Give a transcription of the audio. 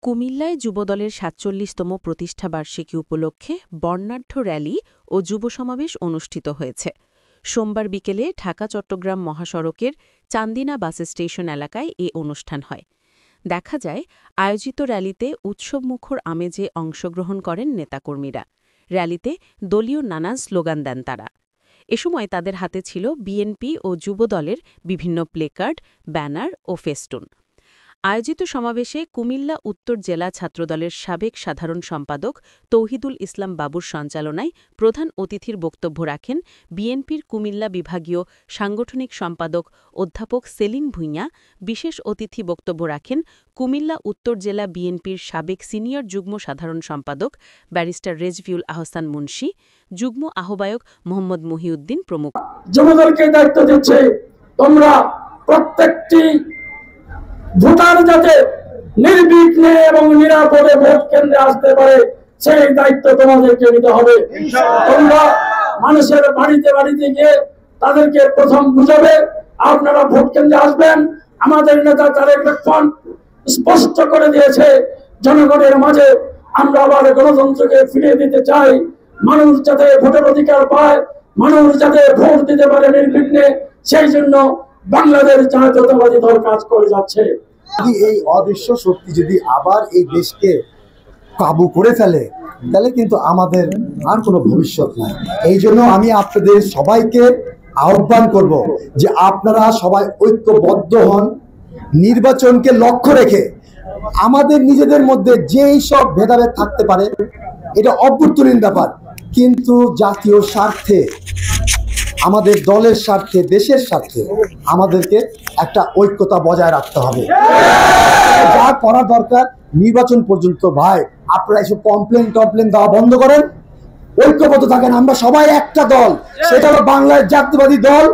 কুমিল্লায় যুবদলের ৪৭তম প্রতিষ্ঠাবার্ষিকী উপলক্ষে বর্ণাঢ্য র্যালি ও যুব সমাবেশ অনুষ্ঠিত হয়েছে। সোমবার বিকেলে ঢাকা-চট্টগ্রাম মহাসড়কের চান্দিনা বাস স্টেশন এলাকায় এ অনুষ্ঠান হয়। দেখা যায়, আয়োজিত র্যালিতে উৎসবমুখর আমেজে অংশগ্রহণ করেন নেতাকর্মীরা। র্যালিতে দলীয় নানা স্লোগান দেন তারা। এ সময় তাদের হাতে ছিল বিএনপি ও যুবদলের বিভিন্ন প্লেকার্ড, ব্যানার ও ফেস্টুন। আয়োজিত সমাবেশে কুমিল্লা উত্তর জেলা ছাত্রদলের সাবেক সাধারণ সম্পাদক তৌহিদুল ইসলাম বাবুর সঞ্চালনায় প্রধান অতিথির বক্তব্য রাখেন বিএনপির কুমিল্লা বিভাগীয় সাংগঠনিক সম্পাদক অধ্যাপক সেলিম ভূঁইয়া। বিশেষ অতিথি বক্তব্য রাখেন কুমিল্লা উত্তর জেলা বিএনপির সাবেক সিনিয়র যুগ্ম সাধারণ সম্পাদক ব্যারিস্টার রেজভিউল আহসান মুন্সী, যুগ্ম আহ্বায়ক মোহাম্মদ মহিউদ্দিন প্রমুখ। যুবদলকে দায়িত্ব দিচ্ছে, তোমরা প্রত্যেকটি ভোটার যাতে নির্বিঘ্নে এবং নিরাপদে ভোট কেন্দ্রে আসতে পারে সেই দায়িত্ব তোমাদেরকে নিতে হবে। তোমরা মানুষের বাড়িতে বাড়িতে গিয়ে তাদেরকে প্রথম বুঝাবে আপনারা ভোট কেন্দ্রে আসবেন। আমাদের নেতা তারেক রহমান স্পষ্ট করে দিয়েছে, জনগণের মাঝে আমরা আবার গণতন্ত্রকে ফিরিয়ে দিতে চাই। মানুষ যাতে ভোটের অধিকার পায়, মানুষ যাতে ভোট দিতে পারে নির্বিঘ্নে, সেই জন্য বাংলাদেশ জাতীয়তাবাদী দল কাজ করে যাচ্ছে। এই অদৃশ্য শক্তি যদি আবার এই দেশকে কাবু করে ফেলে, তাহলে কিন্তু আমাদের আর কোনো ভবিষ্যৎ নাই। এই জন্য আমি আপনাদের সবাইকে আহ্বান করব যে আপনারা সবাই ঐক্যবদ্ধ হন। নির্বাচনকে লক্ষ্য রেখে আমাদের নিজেদের মধ্যে যেই সব ভেদাভেদ থাকতে পারে এটা অভ্যন্তরীণ ব্যাপার, কিন্তু জাতীয় স্বার্থে, আমাদের দলের স্বার্থে, দেশের স্বার্থে আমাদেরকে একটা ঐক্যতা বজায় রাখতে হবে। যা করা দরকার নির্বাচন পর্যন্ত, ভাই আপনারা এসব কমপ্লেন দেওয়া বন্ধ করেন, ঐক্যবদ্ধ থাকেন। আমরা সবাই একটা দল, সেটা হলো বাংলার জাতীয়তাবাদী দল।